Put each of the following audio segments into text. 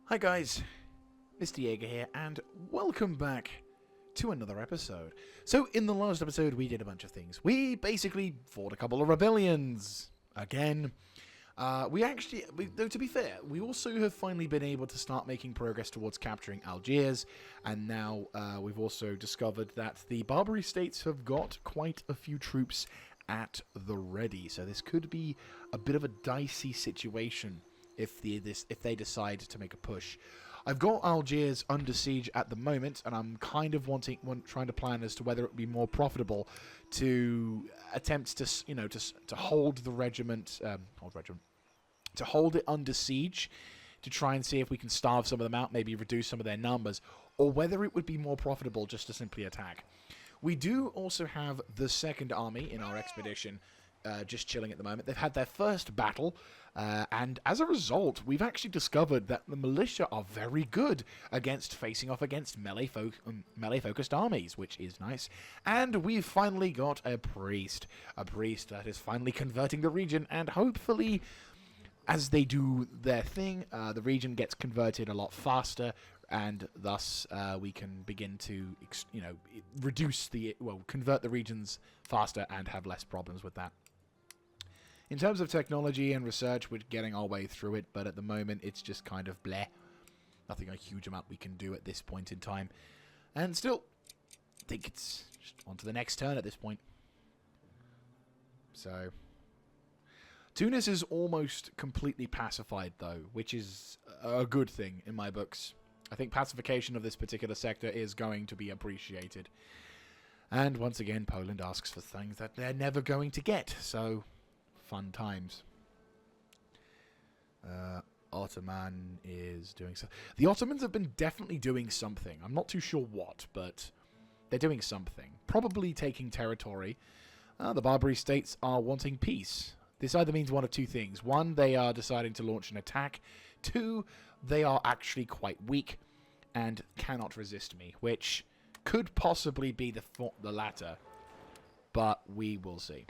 Hi guys, Mr. Jaeger here, and welcome back to another episode. So, in the last episode, we did a bunch of things. We basically fought a couple of rebellions. Again. Though to be fair, we also have finally been able to start making progress towards capturing Algiers, and now we've also discovered that the Barbary states have got quite a few troops at the ready. So this could be a bit of a dicey situation if they decide to make a push. I've got Algiers under siege at the moment, and I'm kind of trying to plan as to whether it would be more profitable to attempt to hold the regiment, to hold it under siege, to try and see if we can starve some of them out, maybe reduce some of their numbers, or whether it would be more profitable just to simply attack. We do also have the Second Army in our expedition, just chilling at the moment. They've had their first battle, and as a result, we've actually discovered that the militia are very good against facing off against melee-focused armies, which is nice. And we've finally got a priest that is finally converting the region, and hopefully, as they do their thing, the region gets converted a lot faster, and thus we can begin to, convert the regions faster and have less problems with that. In terms of technology and research, we're getting our way through it, but at the moment it's just kind of bleh. Nothing a huge amount we can do at this point in time. And still, I think it's just on to the next turn at this point. So, Tunis is almost completely pacified, though, which is a good thing in my books. I think pacification of this particular sector is going to be appreciated. And once again, Poland asks for things that they're never going to get, so fun times. Ottoman is doing so. The Ottomans have been definitely doing something. I'm not too sure what, but they're doing something. Probably taking territory. The Barbary states are wanting peace. This either means one of two things. One, they are deciding to launch an attack. Two, they are actually quite weak and cannot resist me, which could possibly be the latter, but we will see.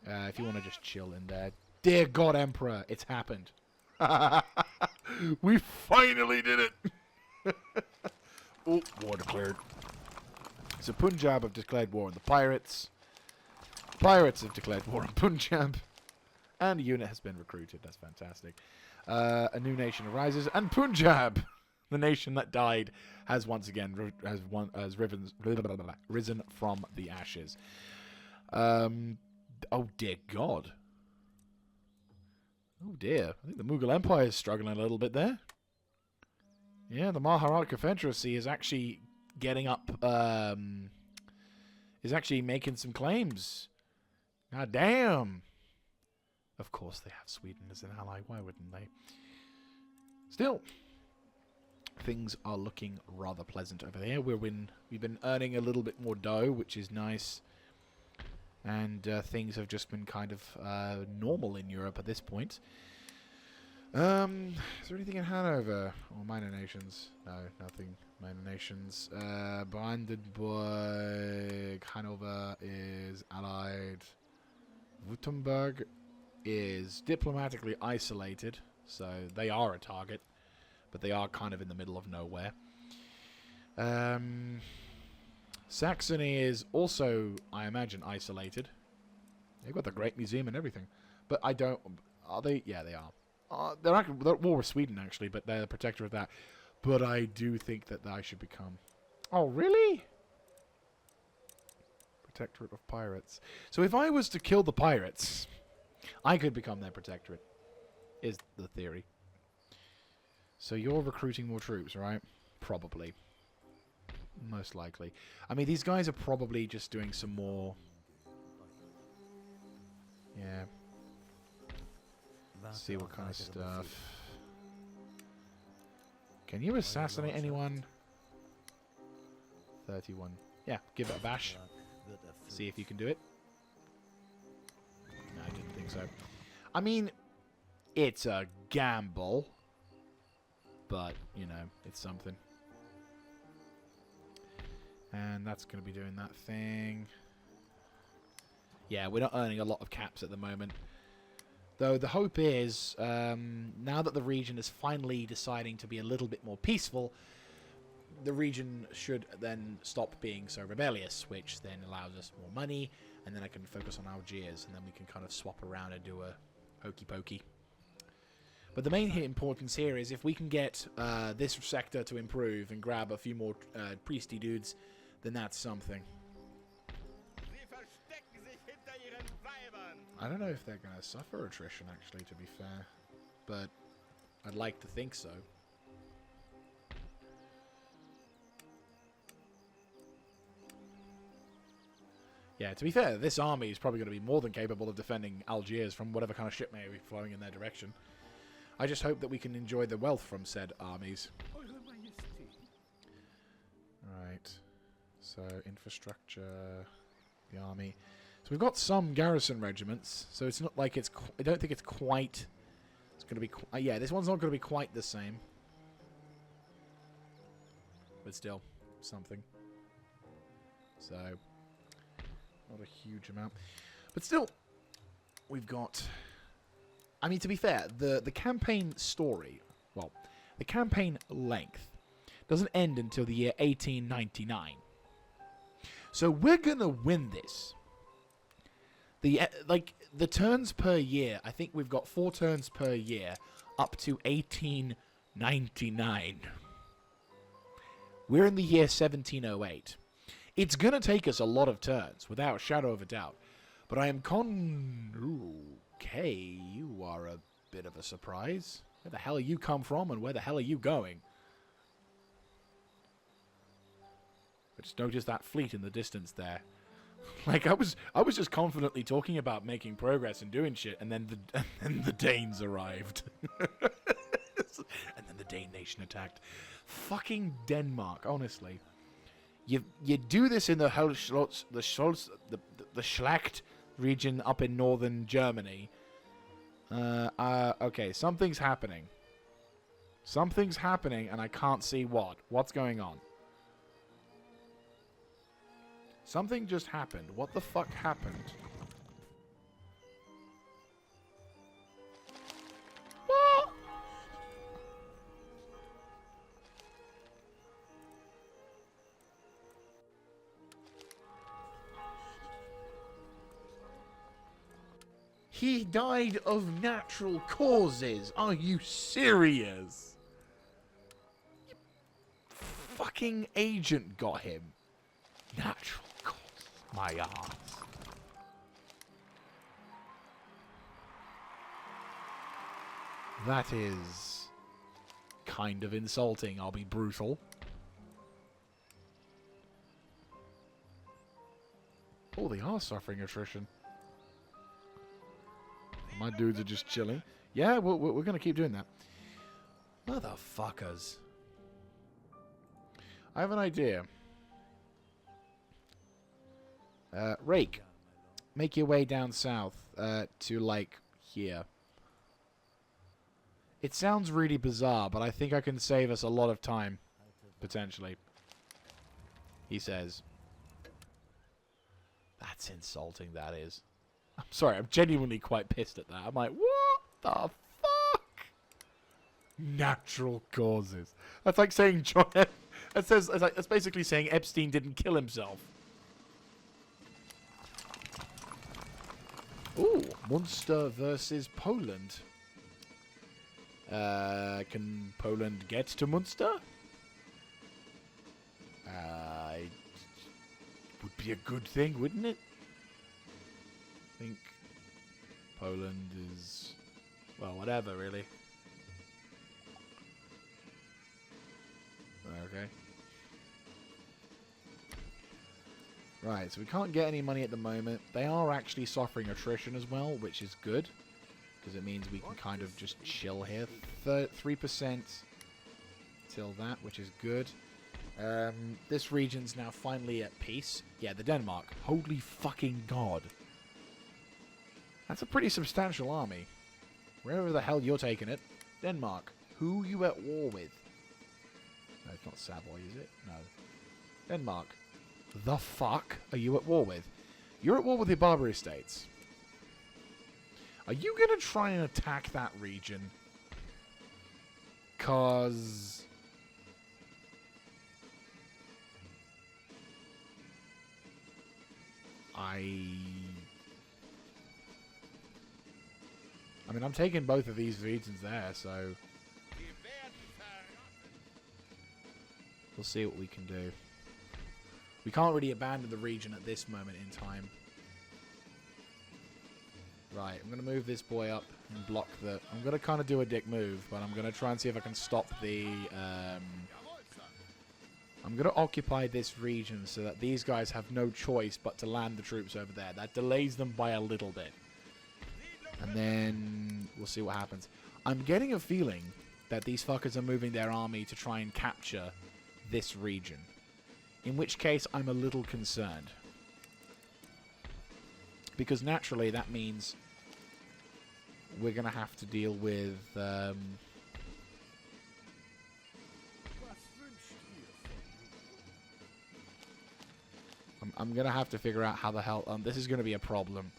If you want to just chill in there. Dear God, Emperor, it's happened. We finally did it! Oh, war declared. So Punjab have declared war on the pirates. Pirates have declared war on Punjab. And a unit has been recruited. That's fantastic. A new nation arises, and Punjab, the nation that died, has once again risen from the ashes. Oh dear God. Oh dear. I think the Mughal Empire is struggling a little bit there. Yeah, the Maharashtra Confederacy is actually getting up. Is actually making some claims. God damn. Of course they have Sweden as an ally. Why wouldn't they? Still, things are looking rather pleasant over there. We've been earning a little bit more dough, which is nice. And things have just been kind of normal in Europe at this point. Is there anything in Hanover? Or minor nations? No, nothing. Minor nations. Brandenburg. Hanover is allied. Württemberg is diplomatically isolated, so they are a target, but they are kind of in the middle of nowhere. Saxony is also, I imagine, isolated. They've got the Great Museum and everything, but I don't. Are they? Yeah, they are. They're at war with Sweden actually, but they're the protector of that. But I do think that I should become. Oh, really? Protectorate of pirates. So if I was to kill the pirates, I could become their protectorate, is the theory. So you're recruiting more troops, right? Probably. Most likely. I mean, these guys are probably just doing some more. Yeah. Let's see what kind of stuff. Can you assassinate anyone? 31. Yeah, give it a bash. See if you can do it. No, I didn't think so. I mean, it's a gamble. But, you know, it's something. And that's going to be doing that thing. Yeah, we're not earning a lot of caps at the moment. Though the hope is, now that the region is finally deciding to be a little bit more peaceful, the region should then stop being so rebellious, which then allows us more money, and then I can focus on Algiers, and then we can kind of swap around and do a hokey pokey. But the main importance here is if we can get this sector to improve and grab a few more priesty dudes, then that's something. I don't know if they're going to suffer attrition, actually, to be fair. But I'd like to think so. Yeah, to be fair, this army is probably going to be more than capable of defending Algiers from whatever kind of shit may be flowing in their direction. I just hope that we can enjoy the wealth from said armies. Right. So, infrastructure, the army. So we've got some garrison regiments, so it's not like it's... I don't think it's quite... It's going to be... yeah, this one's not going to be quite the same. But still, something. So, not a huge amount. But still, we've got... I mean, to be fair, the campaign story... Well, the campaign length doesn't end until the year 1899. So we're going to win this. The turns per year, I think we've got 4 turns per year up to 1899. We're in the year 1708. It's going to take us a lot of turns, without a shadow of a doubt. But I am okay, you are a bit of a surprise. Where the hell are you come from, and where the hell are you going? I just noticed that fleet in the distance there. Like, I was just confidently talking about making progress and doing shit, and then the Danes arrived. And then the Dane nation attacked. Fucking Denmark, honestly. You do this in the Schlacht region up in northern Germany. Okay, something's happening. Something's happening, and I can't see what. What's going on? Something just happened. What the fuck happened? What? He died of natural causes. Are you serious? Your fucking agent got him. Natural. My ass. That is kind of insulting, I'll be brutal. Oh, they are suffering attrition. My dudes are just chilling. Yeah, we're going to keep doing that. Motherfuckers. I have an idea. Rake, make your way down south to, like, here. It sounds really bizarre, but I think I can save us a lot of time, potentially. He says. That's insulting, that is. I'm sorry, I'm genuinely quite pissed at that. I'm like, what the fuck? Natural causes. That's like saying John... That's basically saying Epstein didn't kill himself. Ooh, Munster versus Poland. Can Poland get to Munster? It would be a good thing, wouldn't it? I think Poland is... well, whatever, really. Okay. Right, so we can't get any money at the moment. They are actually suffering attrition as well, which is good. Because it means we can kind of just chill here. 3% till that, which is good. This region's now finally at peace. Yeah, the Denmark. Holy fucking god. That's a pretty substantial army. Wherever the hell you're taking it. Denmark. Who you at war with? No, it's not Savoy, is it? No. Denmark. The fuck are you at war with? You're at war with the Barbary states. Are you going to try and attack that region? Cause... I mean, I'm taking both of these regions there, so... We'll see what we can do. We can't really abandon the region at this moment in time. Right, I'm going to move this boy up and block the... I'm going to kind of do a dick move, but I'm going to try and see if I can stop the... I'm going to occupy this region so that these guys have no choice but to land the troops over there. That delays them by a little bit. And then we'll see what happens. I'm getting a feeling that these fuckers are moving their army to try and capture this region. In which case, I'm a little concerned. Because naturally, that means we're going to have to deal with... I'm going to have to figure out how the hell... this is going to be a problem.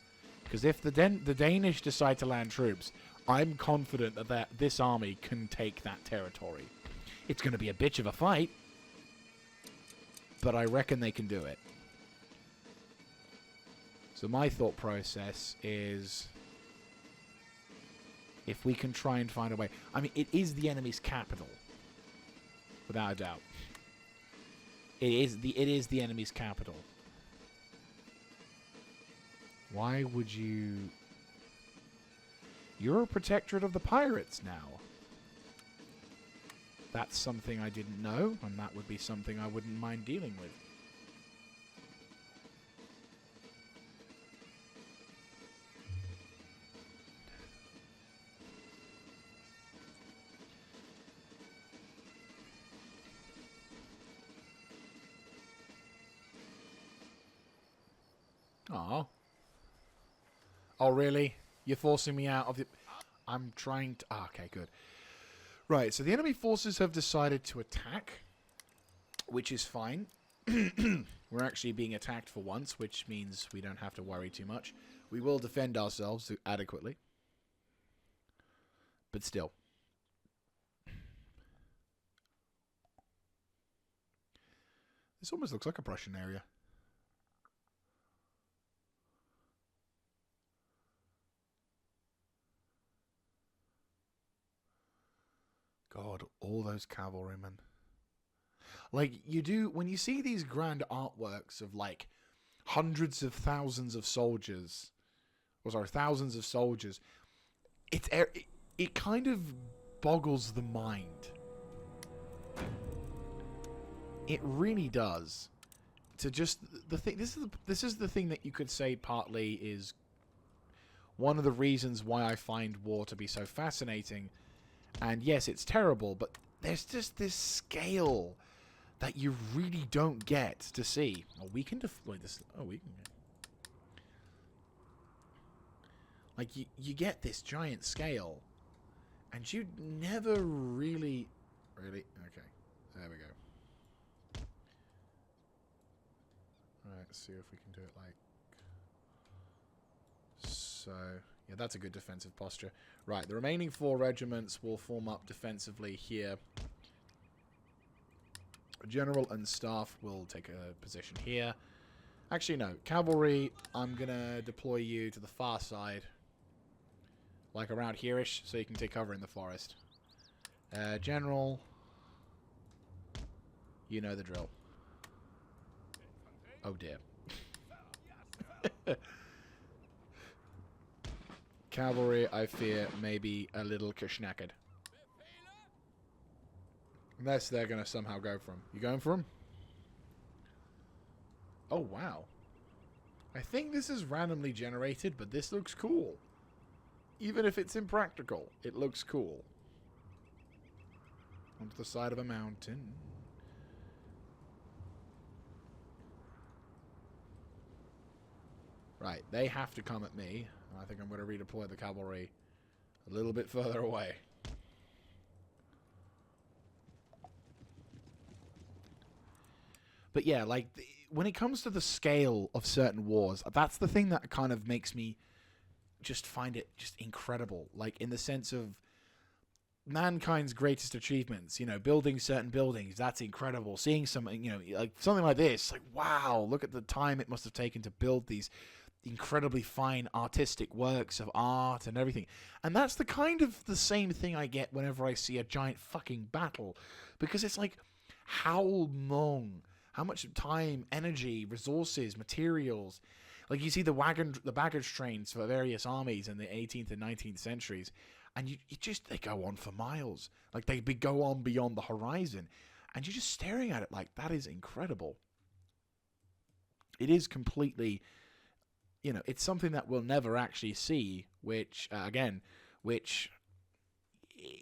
Because if the Danish decide to land troops, I'm confident that this army can take that territory. It's going to be a bitch of a fight, but I reckon they can do it. So my thought process is... if we can try and find a way... I mean, it is the enemy's capital. Without a doubt. It is the enemy's capital. Why would you... You're a protectorate of the pirates now. That's something I didn't know, and that would be something I wouldn't mind dealing with. Aw. Oh, really? You're forcing me out of the... I'm trying to... Ah, okay, good. Right, so the enemy forces have decided to attack, which is fine. We're actually being attacked for once, which means we don't have to worry too much. We will defend ourselves adequately. But still. This almost looks like a Prussian area. God, all those cavalrymen. Like, you do... When you see these grand artworks of, like, hundreds of thousands of soldiers... Or, sorry, thousands of soldiers... It kind of boggles the mind. It really does. To just... The thing... This is the thing that you could say partly is... one of the reasons why I find war to be so fascinating... And yes, it's terrible, but there's just this scale that you really don't get to see. Oh, we can deploy this. Oh, we can. Like, you get this giant scale, and you never really... Really? Okay. There we go. Alright, let's see if we can do it like... So... Yeah, that's a good defensive posture. Right, the remaining 4 regiments will form up defensively here. General and staff will take a position here. Actually, no. Cavalry, I'm going to deploy you to the far side. Like around here-ish, so you can take cover in the forest. General, you know the drill. Oh, dear. Cavalry, I fear, may be a little knackered. Unless they're going to somehow go for him. You going for him? Oh, wow. I think this is randomly generated, but this looks cool. Even if it's impractical, it looks cool. Onto the side of a mountain. Right, they have to come at me. I think I'm going to redeploy the cavalry a little bit further away. But yeah, like, when it comes to the scale of certain wars, that's the thing that kind of makes me just find it just incredible. Like, in the sense of mankind's greatest achievements, you know, building certain buildings, that's incredible. Seeing something, you know, like something like this, like, wow, look at the time it must have taken to build these incredibly fine artistic works of art and everything. And that's the kind of the same thing I get whenever I see a giant fucking battle, because it's like, how long, how much time, energy, resources, materials. Like, you see the baggage trains for various armies in the 18th and 19th centuries, and they go on for miles. Like, they go on beyond the horizon, and you're just staring at it like, that is incredible. It is completely, you know, it's something that we'll never actually see, which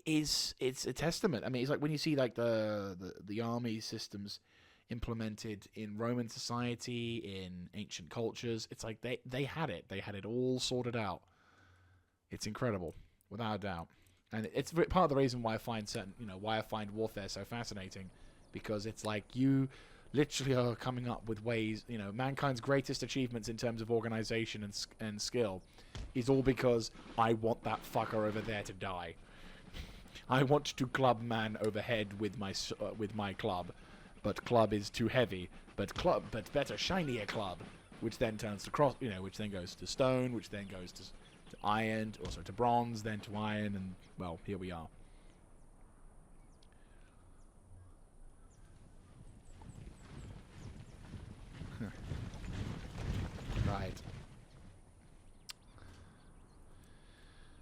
it's a testament. I mean, it's like when you see like the army systems implemented in Roman society, in ancient cultures. It's like they had it all sorted out. It's incredible, without a doubt, and it's part of the reason why I find warfare so fascinating, because it's like you literally are coming up with ways, you know, mankind's greatest achievements in terms of organization and skill is all because I want that fucker over there to die. I want to club man overhead with my club, but club is too heavy. But better shinier club, which then turns to cross, you know, which then goes to stone, which then goes to iron, also to bronze, then to iron, and well, here we are. Right.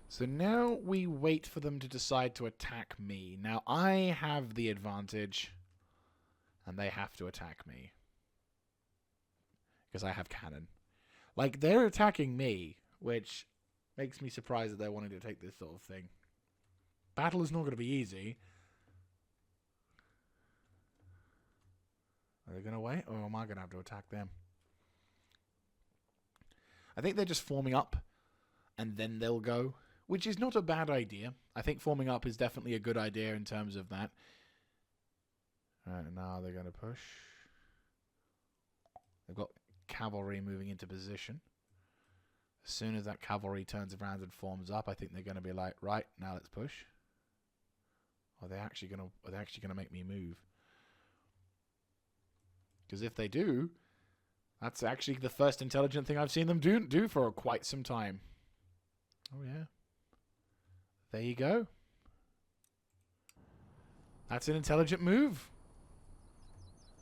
So now we wait for them to decide to attack me. Now I have the advantage, and they have to attack me, because I have cannon. Like, they're attacking me, which makes me surprised that they're wanting to take this sort of thing. Battle is not going to be easy. Are they going to wait, or am I going to have to attack them? I think they're just forming up, and then they'll go, which is not a bad idea. I think forming up is definitely a good idea in terms of that. Alright, now they're going to push. They've got cavalry moving into position. As soon as that cavalry turns around and forms up, I think they're going to be like, right, now let's push. Are they actually going to make me move? Because if they do, that's actually the first intelligent thing I've seen them do for quite some time. Oh yeah. There you go. That's an intelligent move.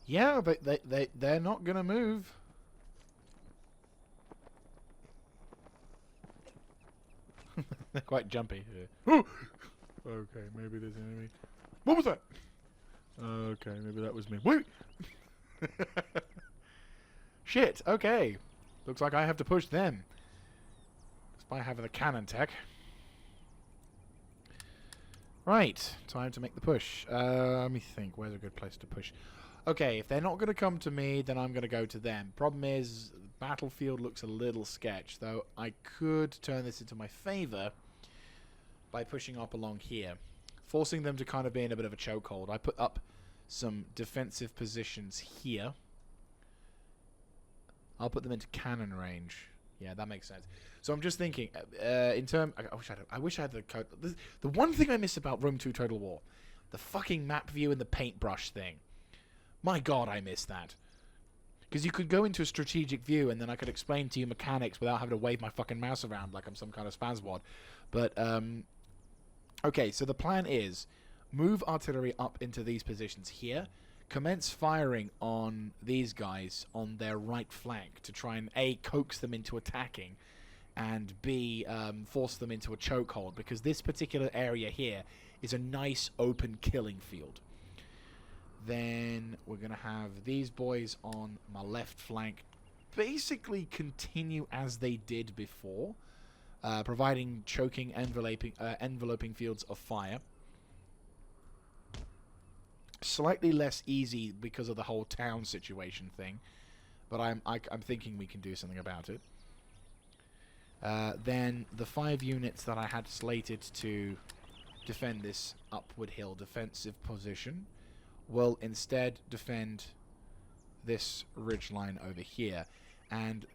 Yeah, but they're not going to move. They're quite jumpy. Yeah. Okay, maybe there's an enemy. What was that? Okay, maybe that was me. Wait! Shit, okay. Looks like I have to push them. Despite having the cannon tech. Right, time to make the push. Let me think, where's a good place to push? Okay, if they're not going to come to me, then I'm going to go to them. Problem is, the battlefield looks a little sketch, though I could turn this into my favor by pushing up along here, forcing them to kind of be in a bit of a chokehold. I put up some defensive positions here. I'll put them into cannon range. Yeah, that makes sense. So I'm just thinking, I wish I had the code. The one thing I miss about Rome 2 Total War, the fucking map view and the paintbrush thing. My god, I miss that. Because you could go into a strategic view and then I could explain to you mechanics without having to wave my fucking mouse around like I'm some kind of spazwad. But, okay, so the plan is move artillery up into these positions here, commence firing on these guys on their right flank to try and A, coax them into attacking, and B, force them into a chokehold, because this particular area here is a nice open killing field. Then we're going to have these boys on my left flank basically continue as they did before, providing choking, enveloping fields of fire. Slightly less easy because of the whole town situation thing, but I'm thinking we can do something about it. Then the 5 units that I had slated to defend this upward hill defensive position will instead defend this ridgeline over here. And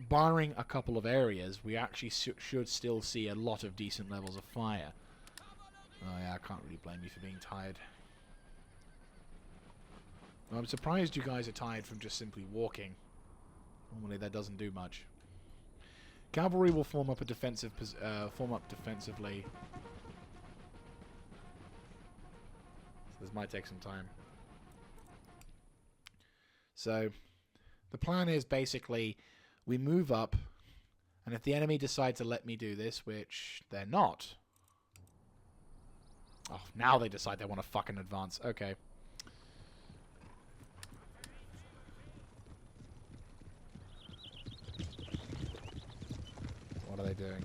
barring a couple of areas, we actually should still see a lot of decent levels of fire. Oh yeah, I can't really blame you for being tired. Well, I'm surprised you guys are tired from just simply walking. Normally that doesn't do much. Cavalry will form up defensively. So this might take some time. So the plan is basically we move up, and if the enemy decide to let me do this, which they're not. Oh, now they decide they want to fucking advance. Okay. What are they doing?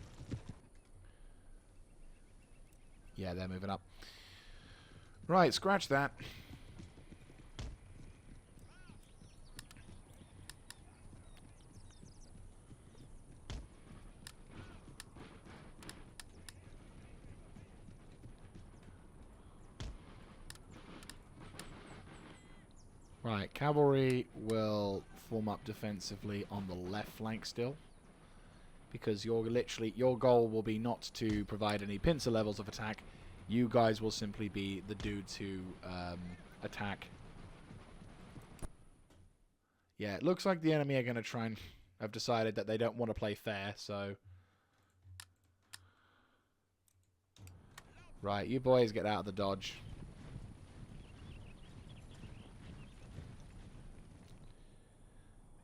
Yeah, they're moving up. Right, scratch that. Right, cavalry will form up defensively on the left flank still. Because your goal will be not to provide any pincer levels of attack. You guys will simply be the dudes who attack. Yeah, it looks like the enemy are going to try and have decided that they don't want to play fair, so... Right, you boys get out of the dodge.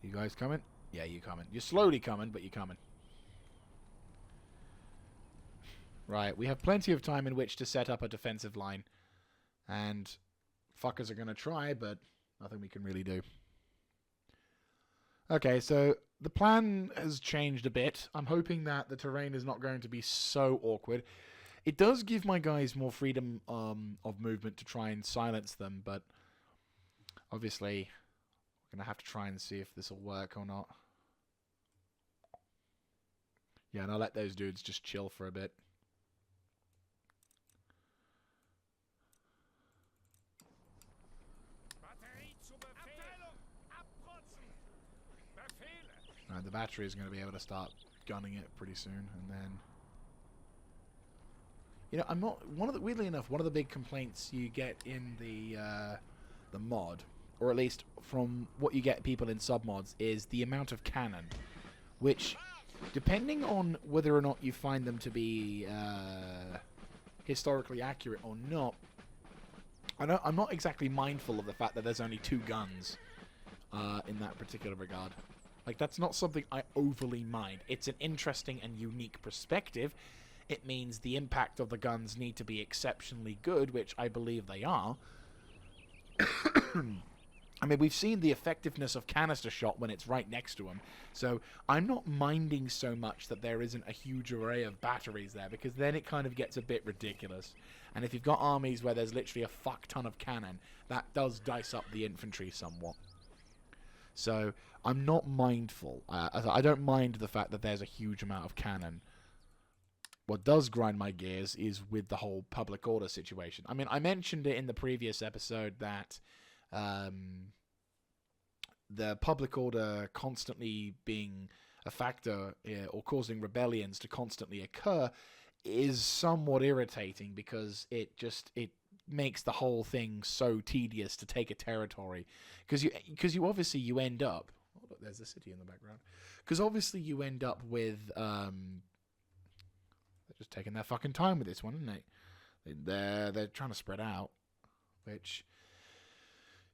You guys coming? Yeah, you coming. You're slowly coming, but you're coming. Right, we have plenty of time in which to set up a defensive line. And fuckers are going to try, but nothing we can really do. Okay, so the plan has changed a bit. I'm hoping that the terrain is not going to be so awkward. It does give my guys more freedom of movement to try and silence them, but obviously we're going to have to try and see if this will work or not. Yeah, and I'll let those dudes just chill for a bit. Right, the battery is going to be able to start gunning it pretty soon, and then... You know, I'm not... weirdly enough, one of the big complaints you get in the mod, or at least from what you get people in submods, is the amount of cannon, which, depending on whether or not you find them to be historically accurate or not, I'm not exactly mindful of the fact that there's only 2 guns in that particular regard. Like, that's not something I overly mind. It's an interesting and unique perspective. It means the impact of the guns need to be exceptionally good, which I believe they are. I mean, we've seen the effectiveness of canister shot when it's right next to them. So I'm not minding so much that there isn't a huge array of batteries there, because then it kind of gets a bit ridiculous. And if you've got armies where there's literally a fuck ton of cannon, that does dice up the infantry somewhat. So I'm not mindful. I don't mind the fact that there's a huge amount of cannon. What does grind my gears is with the whole public order situation. I mean, I mentioned it in the previous episode that the public order constantly being a factor or causing rebellions to constantly occur is somewhat irritating, because it makes the whole thing so tedious to take a territory, because you obviously you end up, oh look, there's a city in the background, because obviously you end up with they're just taking their fucking time with this one, aren't they? They're trying to spread out, which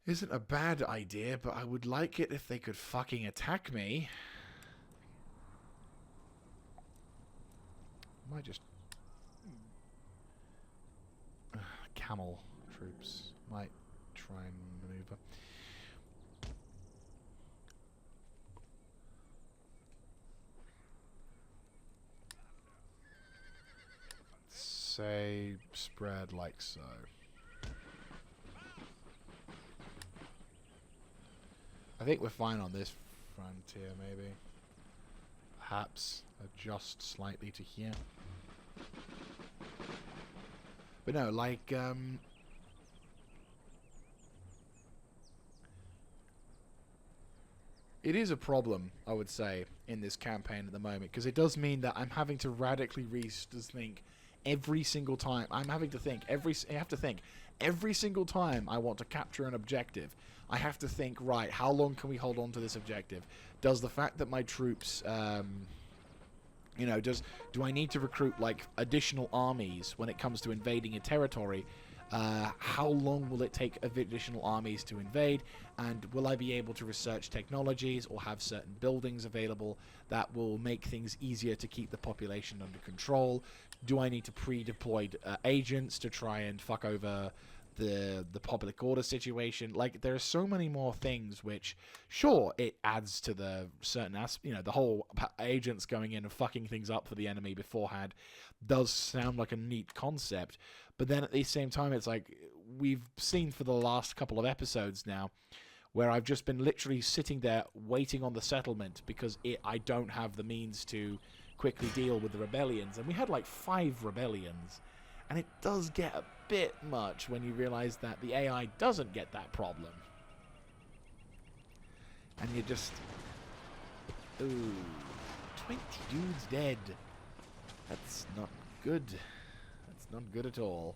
isn't a bad idea, but I would like it if they could fucking attack me. I might just camel troops might try and maneuver. Say spread like so. I think we're fine on this frontier, maybe. Perhaps adjust slightly to here. But no, like, it is a problem, I would say, in this campaign at the moment, because it does mean that I'm having to radically think every single time. I have to think every single time I want to capture an objective. I have to think, right, how long can we hold on to this objective? Does the fact that my troops, do I need to recruit, like, additional armies when it comes to invading a territory? How long will it take additional armies to invade? And will I be able to research technologies or have certain buildings available that will make things easier to keep the population under control? Do I need to pre-deploy agents to try and fuck over the public order situation? Like, there are so many more things which, sure, it adds to the certain the whole agents going in and fucking things up for the enemy beforehand does sound like a neat concept, but then at the same time, it's like we've seen for the last couple of episodes now where I've just been literally sitting there waiting on the settlement because I don't have the means to quickly deal with the rebellions, and we had like 5 rebellions. And it does get a bit much when you realize that the AI doesn't get that problem. And you just... Ooh. 20 dudes dead. That's not good. That's not good at all.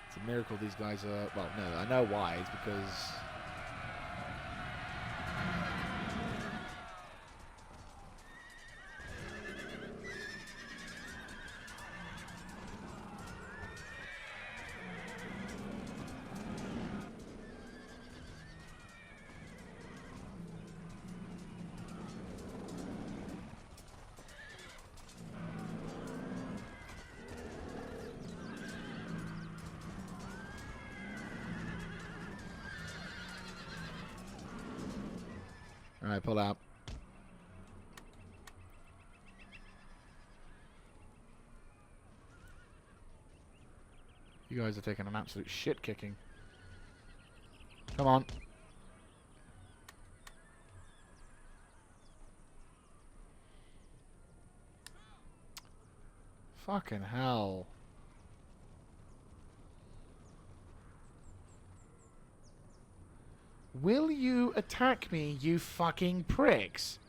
It's a miracle these guys are... Well, no, I know why. It's because... Alright, pull out. You guys are taking an absolute shit kicking. Come on. Fucking hell. Will you attack me, you fucking pricks?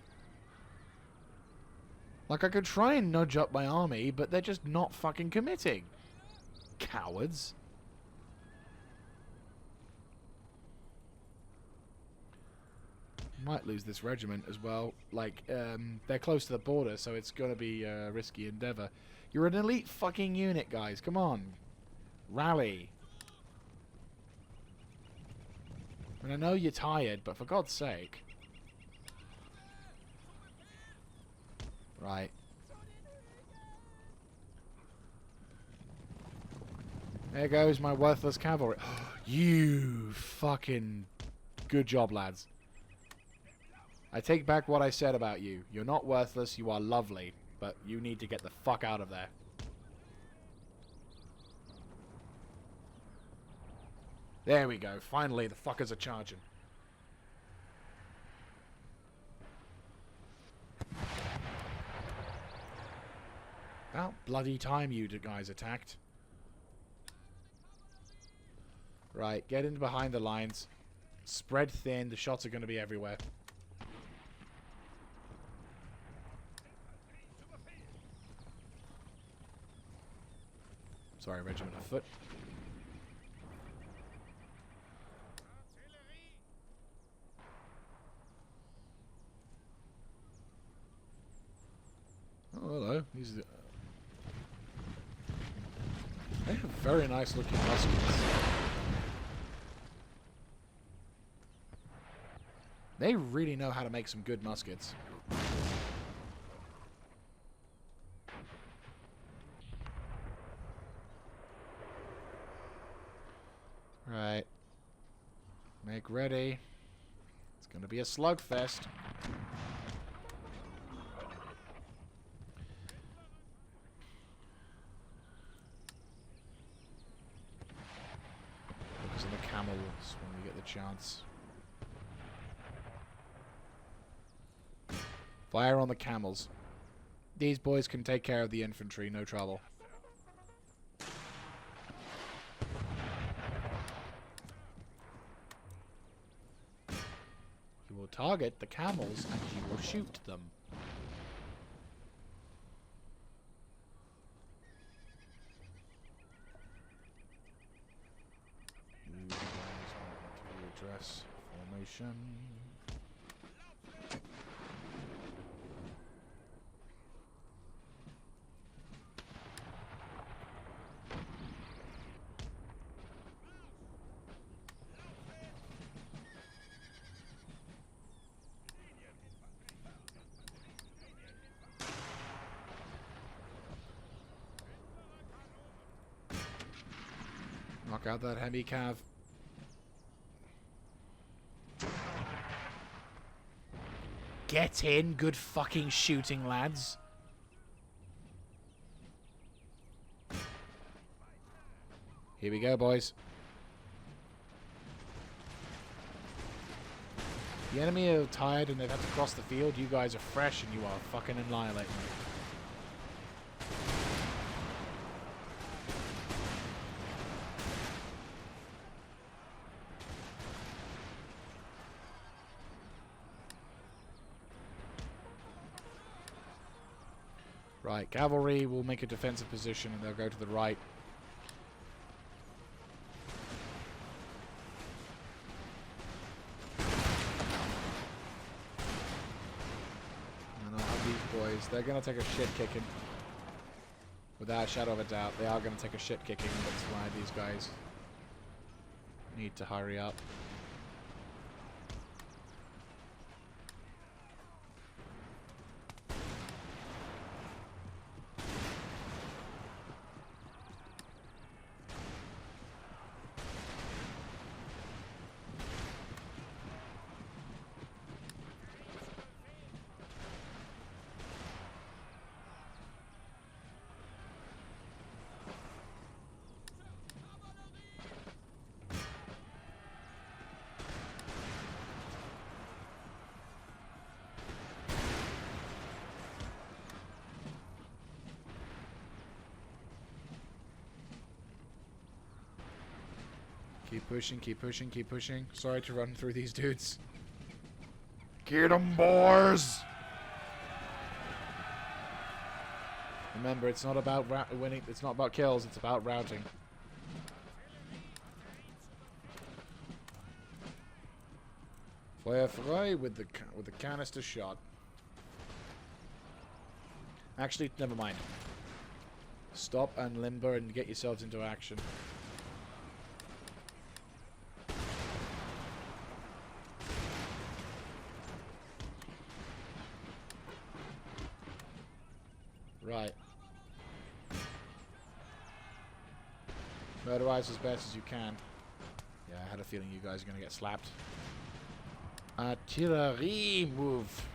Like, I could try and nudge up my army, but they're just not fucking committing. Cowards. Might lose this regiment as well. Like, they're close to the border, so it's gonna be a risky endeavor. You're an elite fucking unit, guys. Come on. Rally. And I know you're tired, but for God's sake. Right. There goes my worthless cavalry. You fucking... Good job, lads. I take back what I said about you. You're not worthless, you are lovely. But you need to get the fuck out of there. There we go. Finally, the fuckers are charging. About bloody time you guys attacked. Right, get in behind the lines. Spread thin. The shots are going to be everywhere. Sorry, regiment of foot. Oh, hello. These are they have very nice looking muskets. They really know how to make some good muskets. Right. Make ready. It's gonna be a slugfest. Focus on the camels when we get the chance. Fire on the camels. These boys can take care of the infantry, no trouble. You will target the camels and you will shoot them. Yes. Formation. Knock out that heavy cav. Get in. Good fucking shooting, lads. Here we go, boys. The enemy are tired and they've had to cross the field. You guys are fresh and you are fucking annihilating them. Right, cavalry will make a defensive position and they'll go to the right. And I'll have these boys. They're going to take a shit kicking. Without a shadow of a doubt, they are going to take a shit kicking. That's why these guys need to hurry up. Keep pushing, keep pushing, keep pushing. Sorry to run through these dudes. Get 'em, boys! Remember, it's not about winning. It's not about kills. It's about routing. Fire frei with the canister shot. Actually, never mind. Stop and limber and get yourselves into action. Right. Murderize as best as you can. Yeah, I had a feeling you guys are going to get slapped. Artillery move.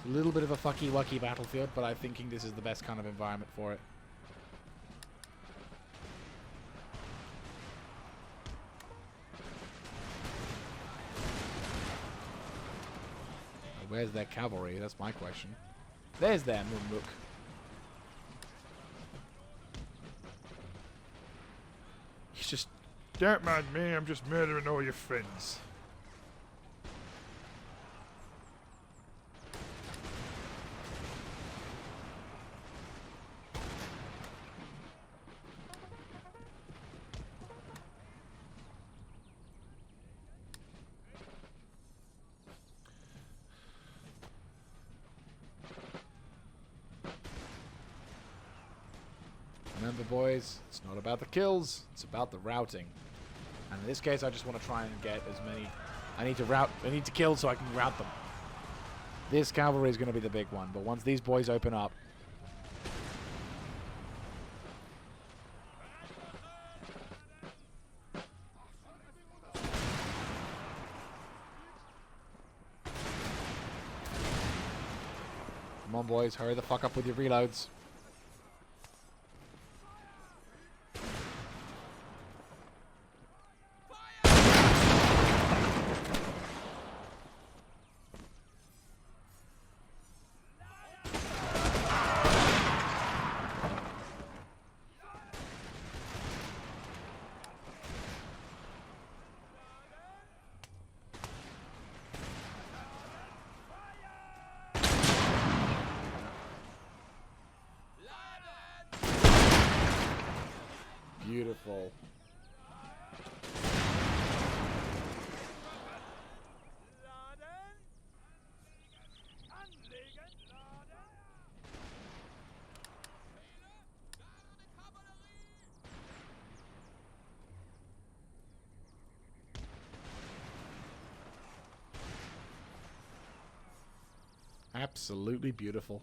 A little bit of a fucky-wucky battlefield, but I'm thinking this is the best kind of environment for it. Where's their cavalry? That's my question. There's their Mumuk. He's just... Don't mind me, I'm just murdering all your friends. Remember, boys, it's not about the kills, it's about the routing. And in this case, I just want to try and get as many... I need to kill so I can rout them. This cavalry is going to be the big one, but once these boys open up... Come on, boys, hurry the fuck up with your reloads. beautiful. Absolutely beautiful.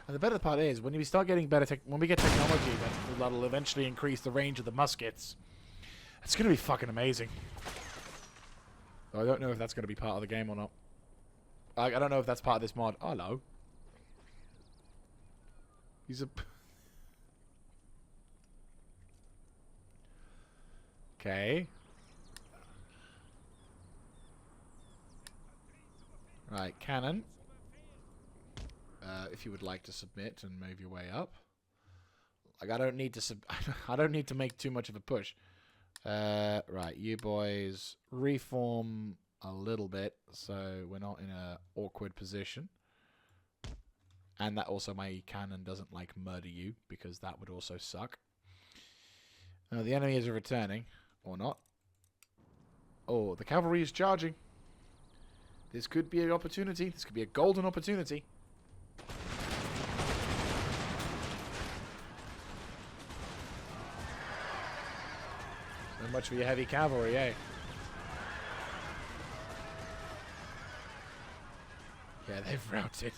And the better part is, when we start getting when we get technology that'll eventually increase the range of the muskets, it's going to be fucking amazing. Though I don't know if that's going to be part of the game or not. I don't know if that's part of this mod. Oh, hello. He's a... Okay. Right, cannon. If you would like to submit and move your way up. Like, I don't need to I don't need to make too much of a push. Right, you boys reform a little bit so we're not in a awkward position. And that also my cannon doesn't like murder you, because that would also suck. The enemy is returning, or not. Oh, the cavalry is charging. This could be an opportunity. This could be a golden opportunity. So much for your heavy cavalry, eh? Yeah, they've routed.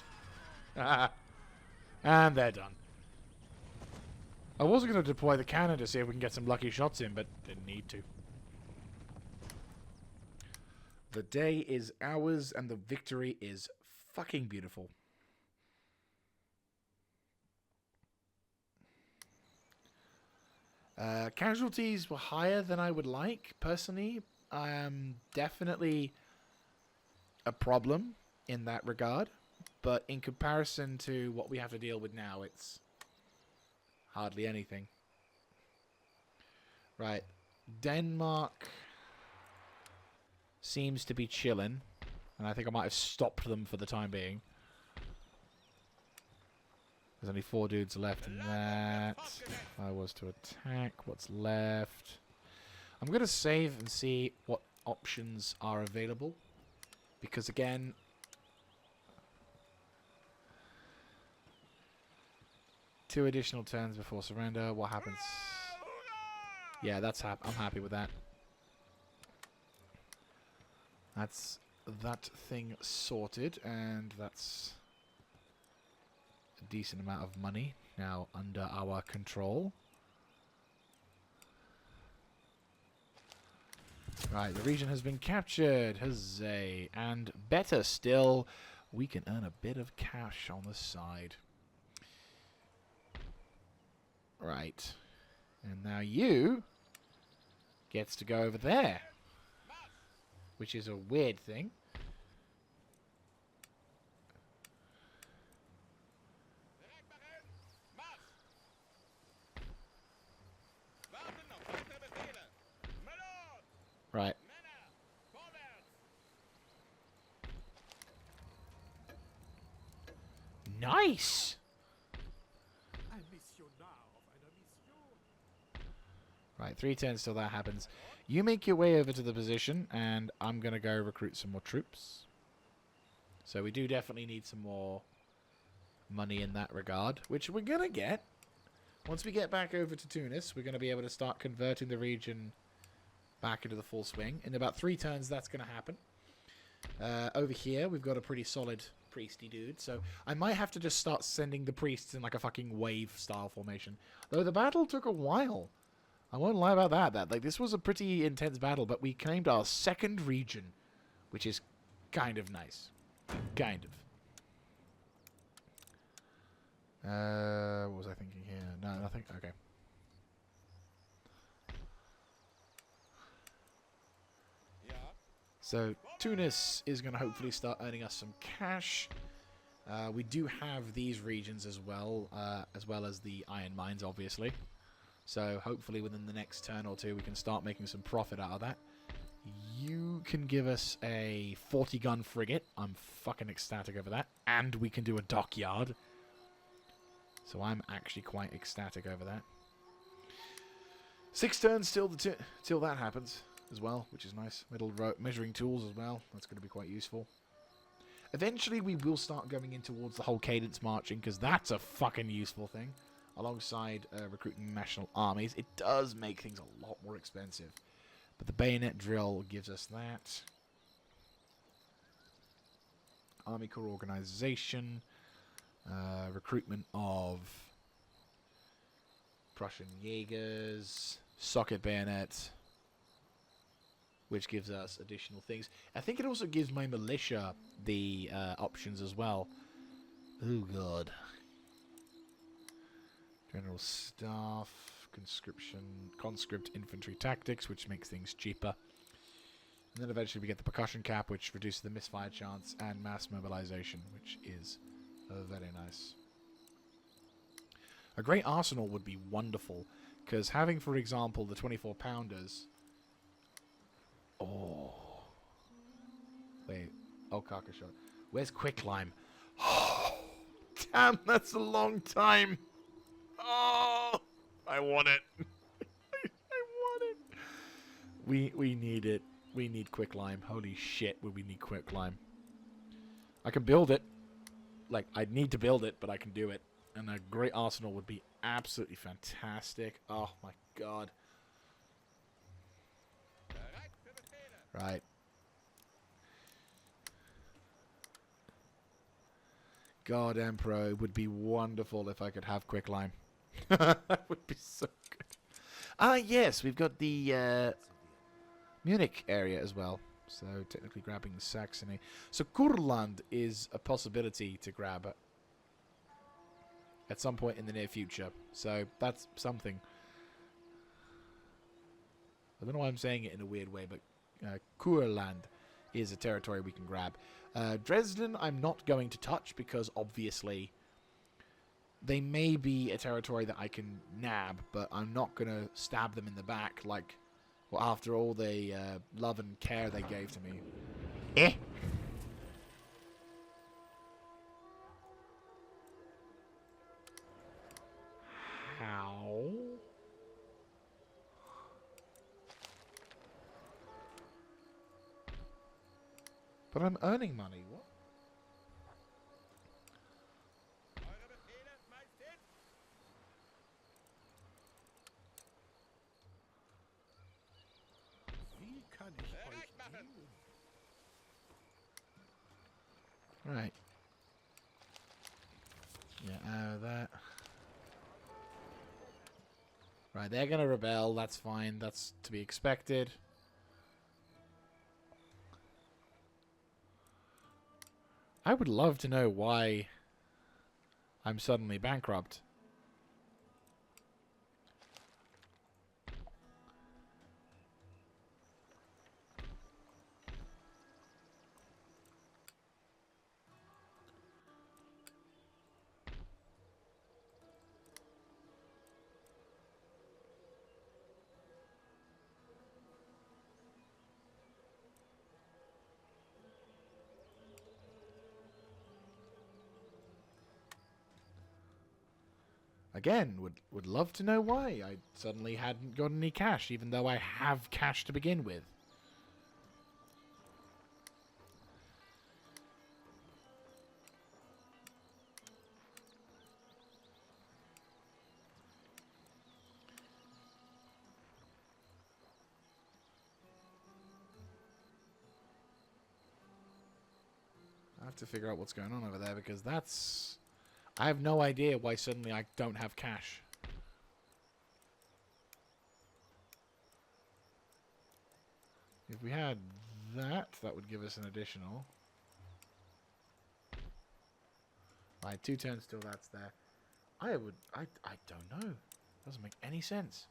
And they're done. I was going to deploy the cannon to see if we can get some lucky shots in, but didn't need to. The day is ours, and the victory is fucking beautiful. Casualties were higher than I would like, personally. I am definitely a problem in that regard. But in comparison to what we have to deal with now, it's hardly anything. Right. Denmark seems to be chilling. And I think I might have stopped them for the time being. There's only 4 dudes left in that. If I was to attack, what's left? I'm going to save and see what options are available. Because again, 2 additional turns before surrender. What happens? Yeah, that's I'm happy with that. That's that thing sorted, and that's a decent amount of money now under our control. Right, the region has been captured. Huzzay. And better still, we can earn a bit of cash on the side. Right. And now you gets to go over there. Which is a weird thing. Right. Nice! Right, 3 turns till that happens. You make your way over to the position, and I'm going to go recruit some more troops. So we do definitely need some more money in that regard, which we're going to get. Once we get back over to Tunis, we're going to be able to start converting the region back into the full swing. In about 3 turns, that's going to happen. Over here, we've got a pretty solid priesty dude, so I might have to just start sending the priests in like a fucking wave-style formation. Though the battle took a while. I won't lie about that. Like, this was a pretty intense battle, but we claimed our 2nd region, which is kind of nice. Kind of. What was I thinking here? No, nothing? Okay. So, Tunis is going to hopefully start earning us some cash. We do have these regions as well as the iron mines, obviously. So, hopefully within the next turn or 2, we can start making some profit out of that. You can give us a 40-gun frigate. I'm fucking ecstatic over that. And we can do a dockyard. So, I'm actually quite ecstatic over that. 6 turns till that happens as well, which is nice. Measuring tools as well. That's going to be quite useful. Eventually, we will start going in towards the whole cadence marching, because that's a fucking useful thing. Alongside recruiting national armies, it does make things a lot more expensive. But the bayonet drill gives us that. Army Corps organization. Recruitment of Prussian Jaegers. Socket bayonet. Which gives us additional things. I think it also gives my militia the options as well. Oh god. General Staff, conscript infantry tactics, which makes things cheaper. And then eventually we get the percussion cap, which reduces the misfire chance, and mass mobilization, which is very nice. A great arsenal would be wonderful, because having, for example, the 24-pounders... Oh. Wait. Oh, Carcassonne. Where's quicklime? Oh, damn, that's a long time. Oh, I want it. I want it. We need it. We need quicklime. Holy shit, we need quicklime. I can build it. Like, I'd need to build it, but I can do it. And a great arsenal would be absolutely fantastic. Oh my god. Right. God, Emperor, it would be wonderful if I could have quicklime. That would be so good. Ah, yes, we've got the Munich area as well. So, technically grabbing Saxony. So, Kurland is a possibility to grab at some point in the near future. So, that's something. I don't know why I'm saying it in a weird way, but Kurland is a territory we can grab. Dresden, I'm not going to touch because, obviously, they may be a territory that I can nab, but I'm not going to stab them in the back, like, well, after all the love and care they gave to me. Eh? How? But I'm earning money, what? Right. Yeah, that. Right, they're gonna rebel, that's fine, that's to be expected. I would love to know why I'm suddenly bankrupt. Again, would love to know why I suddenly hadn't got any cash, even though I have cash to begin with. I have to figure out what's going on over there, because that's... I have no idea why suddenly I don't have cash. If we had that, that would give us an additional. Right, 2 turns till that's there. I don't know. Doesn't make any sense.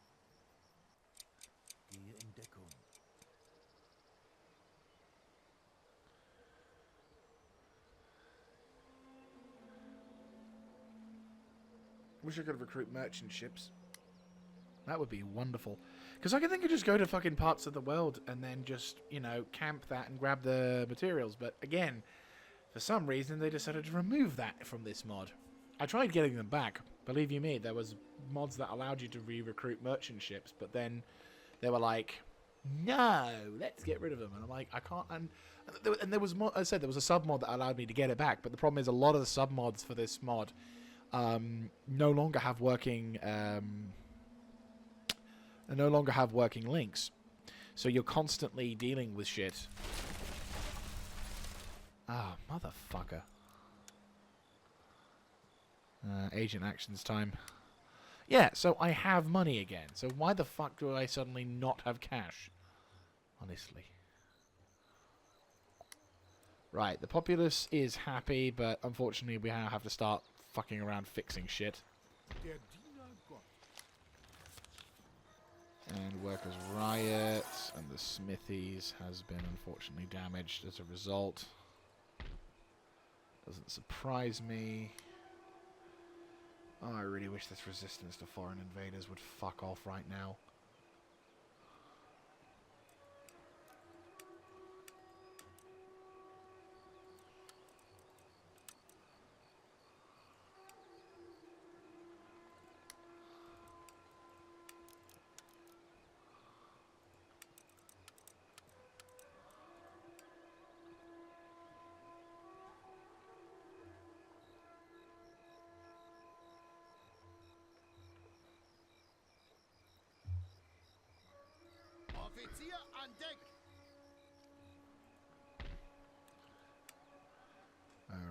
Wish I could recruit merchant ships. That would be wonderful. Because I can think of just go to fucking parts of the world and then just, you know, camp that and grab the materials. But again, for some reason they decided to remove that from this mod. I tried getting them back, Believe you me, there was mods that allowed you to re-recruit merchant ships, but then they were like, no, let's get rid of them. And I'm like, I can't. And there was, I said, there was a sub mod that allowed me to get it back, but the problem is a lot of the sub mods for this mod no longer have working links. So you're constantly dealing with shit. Ah, motherfucker. Agent actions time. Yeah, so I have money again. So why the fuck do I suddenly not have cash? Honestly. Right, the populace is happy, but unfortunately we now have to start fucking around fixing shit. And workers riot, and the smithies has been unfortunately damaged as a result. Doesn't surprise me. Oh, I really wish this resistance to foreign invaders would fuck off right now.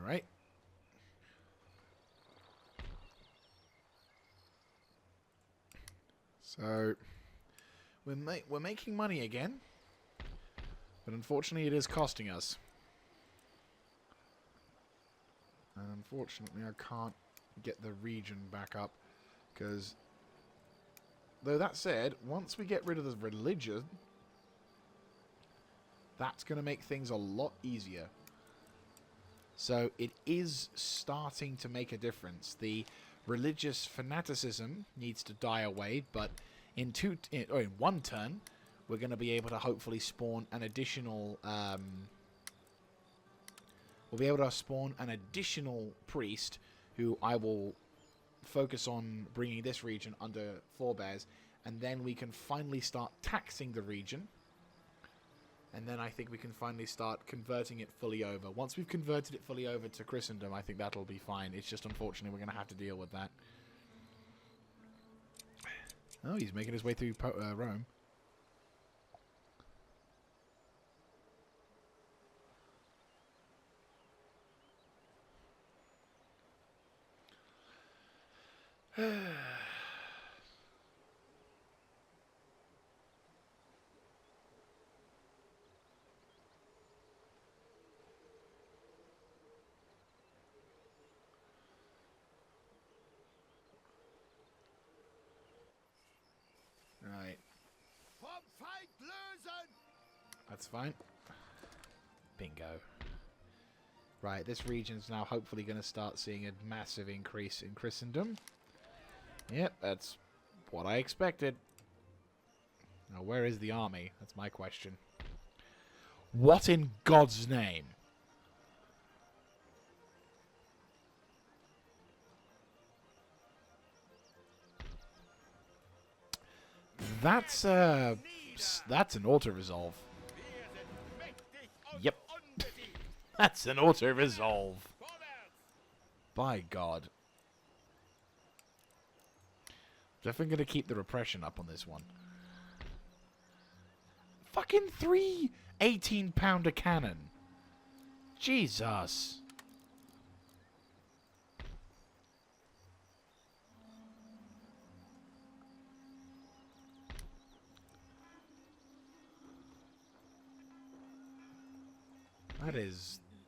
Alright. So, we're making money again. But unfortunately it is costing us. And unfortunately I can't get the region back up. Because, though that said, once we get rid of the religion, that's going to make things a lot easier. So it is starting to make a difference. The religious fanaticism needs to die away, but in one turn, we're going to be able to hopefully spawn an additional. We'll be able to spawn an additional priest, who I will focus on bringing this region under forebears, and then we can finally start taxing the region. And then I think we can finally start converting it fully over. Once we've converted it fully over to Christendom, I think that'll be fine. It's just unfortunately we're going to have to deal with that. Oh, he's making his way through Rome. Right. That's fine. Bingo. Right, this region's now hopefully going to start seeing a massive increase in Christendom. Yep, that's what I expected. Now, where is the army? That's my question. What in God's name? That's an auto-resolve. Yep. That's an auto-resolve. By God. Definitely going to keep the repression up on this one. Fucking 3 18-pounder cannon. Jesus.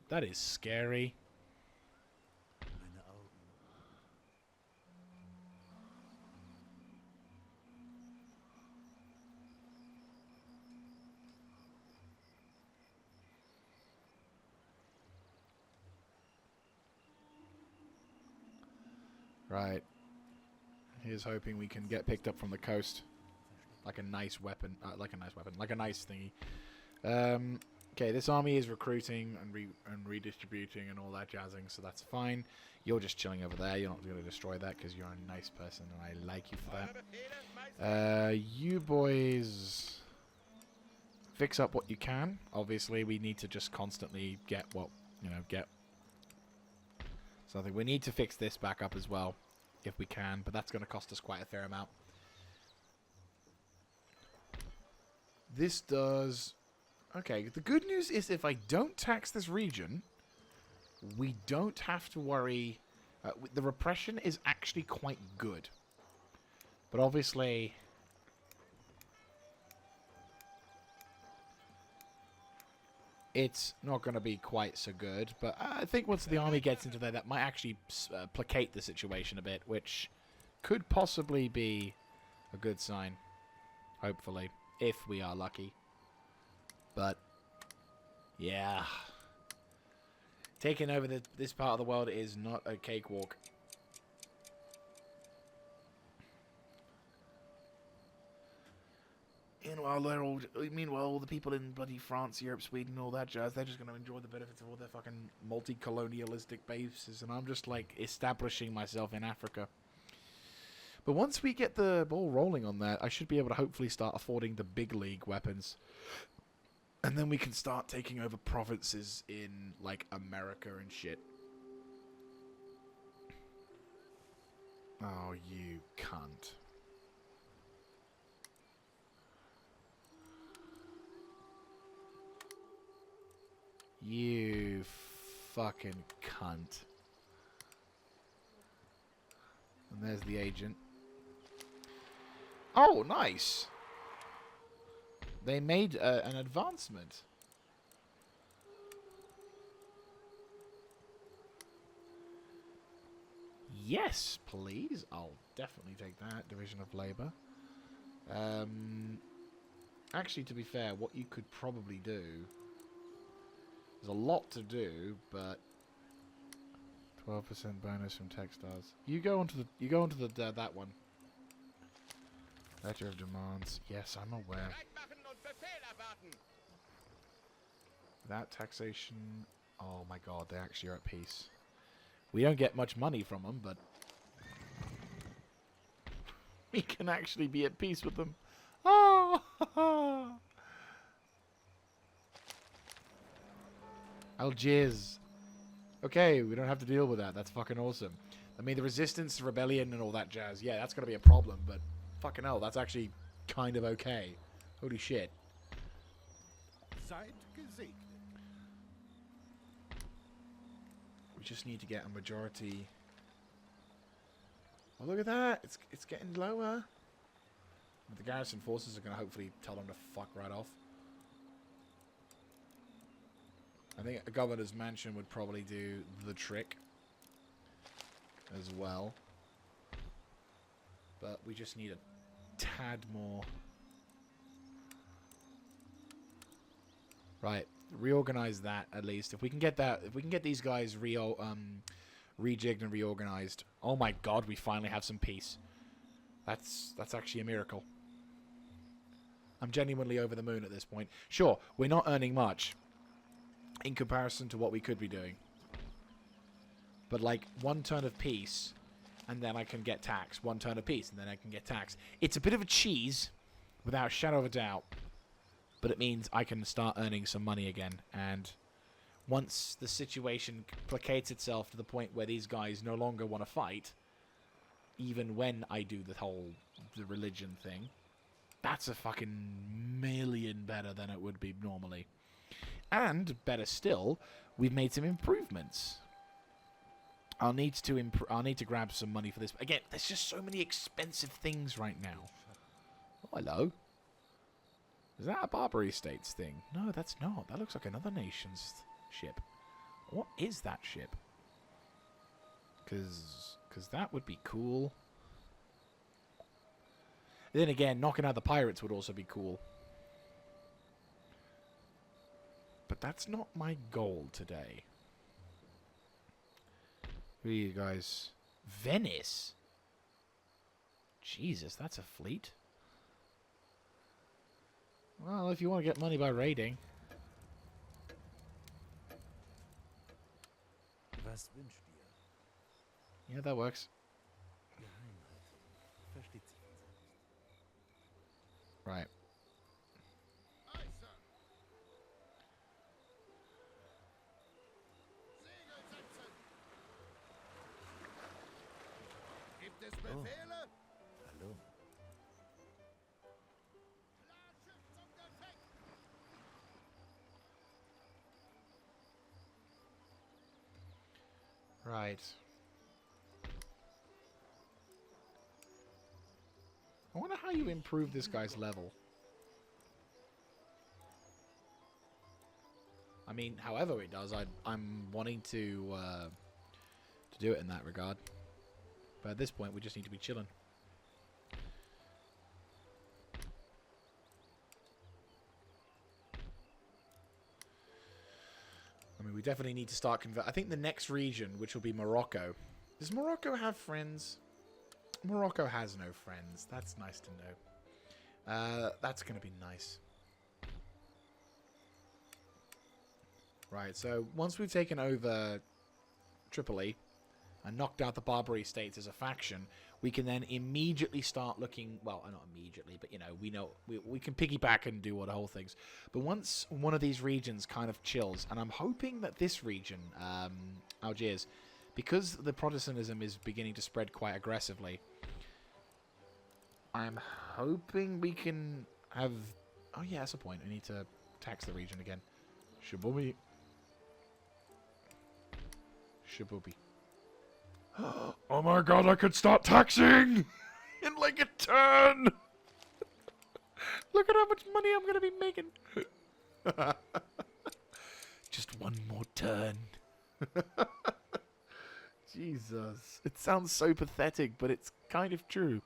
That is scary. Right. Here's hoping we can get picked up from the coast. Like a nice weapon. Like a nice thingy. Okay, this army is recruiting and redistributing and all that jazzing, so that's fine. You're just chilling over there. You're not going to destroy that because you're a nice person and I like you for that. You boys fix up what you can. Obviously, we need to just constantly get what, get something. We need to fix this back up as well if we can, but that's going to cost us quite a fair amount. This does... Okay, the good news is if I don't tax this region, we don't have to worry. The repression is actually quite good. But obviously... it's not going to be quite so good. But I think once the army gets into there, that might actually placate the situation a bit, which could possibly be a good sign. Hopefully, if we are lucky. But, yeah. Taking over this part of the world is not a cakewalk. Meanwhile, all the people in bloody France, Europe, Sweden, all that jazz, they're just going to enjoy the benefits of all their fucking multi-colonialistic bases. And I'm just, like, establishing myself in Africa. But once we get the ball rolling on that, I should be able to hopefully start affording the big league weapons. And then we can start taking over provinces in, like, America and shit. Oh, you cunt. You fucking cunt. And there's the agent. Oh, nice! They made an advancement. Yes, please. I'll definitely take that. Division of Labour. Actually, to be fair, what you could probably do... There's a lot to do, but 12% bonus from textiles. You go onto the that one. Letter of demands. Yes, I'm aware. That taxation. Oh my god, they actually are at peace. We don't get much money from them, but we can actually be at peace with them. Oh! Algiers. Okay, we don't have to deal with that. That's fucking awesome. I mean, the resistance, rebellion, and all that jazz. Yeah, that's going to be a problem, but fucking hell, that's actually kind of okay. Holy shit. We just need to get a majority. Oh, look at that. It's getting lower. The garrison forces are going to hopefully tell them to fuck right off. I think a governor's mansion would probably do the trick as well. But we just need a tad more. Right, reorganize that at least. If we can get that, if we can get these guys rejigged and reorganized. Oh my god, we finally have some peace. That's actually a miracle. I'm genuinely over the moon at this point. Sure, we're not earning much in comparison to what we could be doing. But like, one turn of peace, and then I can get tax. One turn of peace, and then I can get tax. It's a bit of a cheese, without a shadow of a doubt. But it means I can start earning some money again. And once the situation placates itself to the point where these guys no longer want to fight, even when I do the religion thing, that's a fucking million better than it would be normally. And, better still, we've made some improvements. I'll need to grab some money for this. Again, there's just so many expensive things right now. Oh, hello. Is that a Barbary States thing? No, that's not. That looks like another nation's ship. What is that ship? Because that would be cool. Then again, knocking out the pirates would also be cool. But that's not my goal today. Who are you guys? Venice? Jesus, that's a fleet. Well, if you want to get money by raiding. Was wünscht ihr? Yeah, that works. Geheimhaltung. Versteht sich von selbst. Right. Aye, Sir. Segel setzen! Gibt es Befehle? Hallo. Klarschiff zum Gefecht! Right. I wonder how you improve this guy's level. I mean, however it does, I'm wanting to do it in that regard. But at this point, we just need to be chilling. I mean, we definitely need to start I think the next region, which will be Morocco. Does Morocco have friends? Morocco has no friends. That's nice to know. That's going to be nice. Right, so once we've taken over Tripoli and knocked out the Barbary states as a faction, we can then immediately start looking... Well, not immediately, but, you know, we can piggyback and do all the whole things. But once one of these regions kind of chills, and I'm hoping that this region, Algiers, because the Protestantism is beginning to spread quite aggressively, I'm hoping we can have... Oh, yeah, that's a point. I need to tax the region again. Shabubi. Shabubi. Oh my god, I could start taxing! In like a turn! Look at how much money I'm going to be making. Just one more turn. Jesus. It sounds so pathetic, but it's kind of true.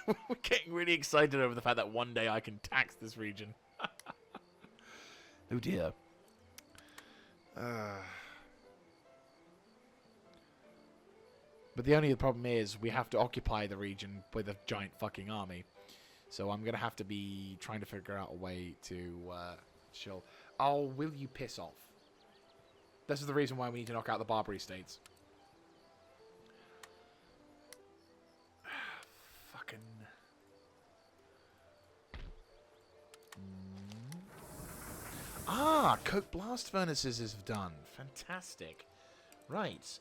We're getting really excited over the fact that one day I can tax this region. Oh dear. But the only problem is we have to occupy the region with a giant fucking army. So I'm going to have to be trying to figure out a way to chill. Oh, will you piss off? This is the reason why we need to knock out the Barbary states. Fucking... Ah, coke blast furnaces is done. Fantastic. Right.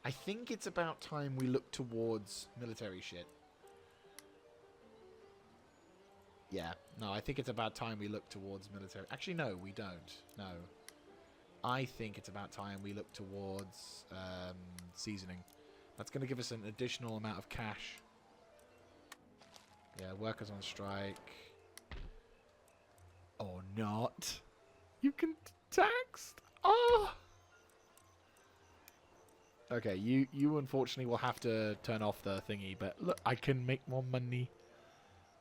I think it's about time we look towards military shit. Yeah. No, I think it's about time we look towards military... Actually, no, we don't. No. I think it's about time we look towards seasoning. That's going to give us an additional amount of cash. Yeah, workers on strike. Or not. You can tax. Oh! Okay, you unfortunately will have to turn off the thingy, but look, I can make more money.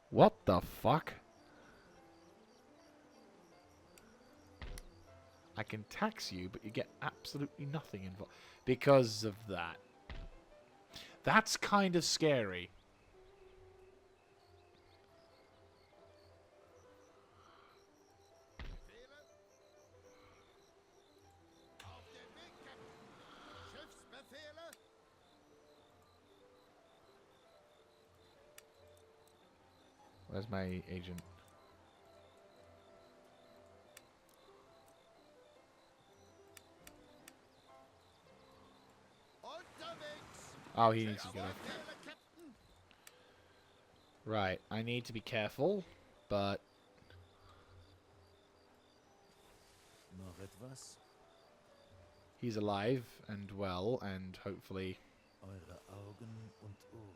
What the fuck? I can tax you, but you get absolutely nothing involved because of that. That's kind of scary. Befehle? Auf den Weg, Captain! Schiffsbefehle? Where's my agent? Unterwegs! Oh, he needs to get Jawohl, off. Befehle, Captain! Right, I need to be careful, but Noch etwas? he's alive and well, and hopefully... Eure Augen und Ohren.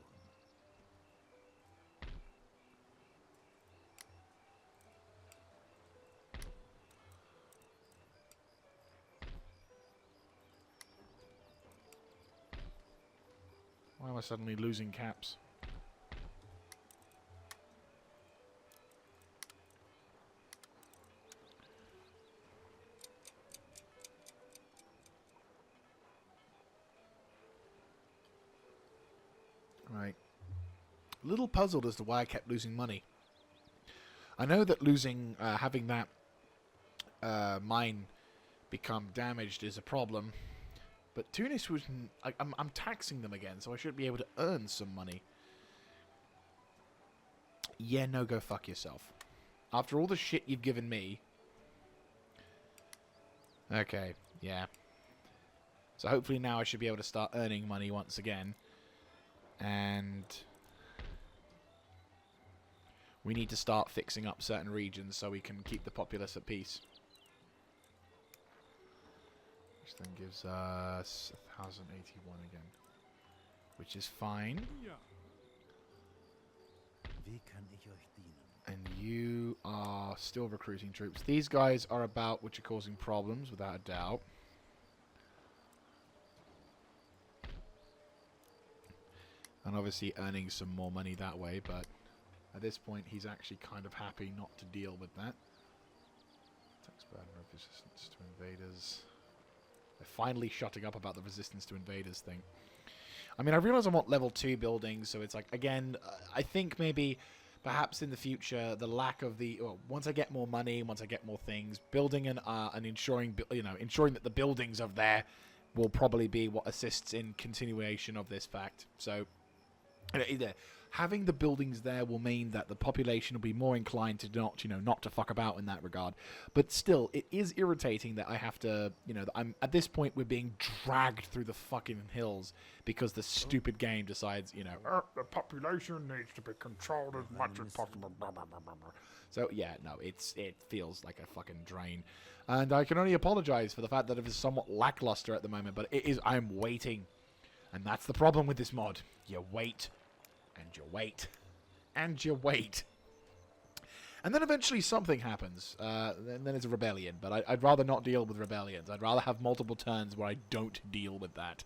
Why am I suddenly losing caps? Right. A little puzzled as to why I kept losing money. I know that losing, having that mine become damaged is a problem. But Tunis was... I'm taxing them again, so I should be able to earn some money. Yeah, no, go fuck yourself. After all the shit you've given me... Okay, yeah. So hopefully now I should be able to start earning money once again. And... we need to start fixing up certain regions so we can keep the populace at peace. Which then gives us 1081 again. Which is fine. Wie kann ich euch dienen? And you are still recruiting troops. These guys are about which are causing problems, without a doubt. And obviously earning some more money that way, but at this point he's actually kind of happy not to deal with that. Tax burden of resistance to invaders. They're finally shutting up about the resistance to invaders thing. I mean, I realize I want level 2 buildings, so it's like, again, I think maybe... perhaps in the future, the lack of the... well, once I get more money, once I get more things, building and ensuring, ensuring that the buildings are there will probably be what assists in continuation of this fact. So, having the buildings there will mean that the population will be more inclined to not to fuck about in that regard. But still, it is irritating that I have to, that I'm at this point we're being dragged through the fucking hills because the stupid game decides, The population needs to be controlled as much as possible. So yeah, no, it feels like a fucking drain, and I can only apologize for the fact that it is somewhat lackluster at the moment. But it is. I'm waiting, and that's the problem with this mod. You wait. And you wait. And you wait. And then eventually something happens. And then it's a rebellion. But I'd rather not deal with rebellions. I'd rather have multiple turns where I don't deal with that.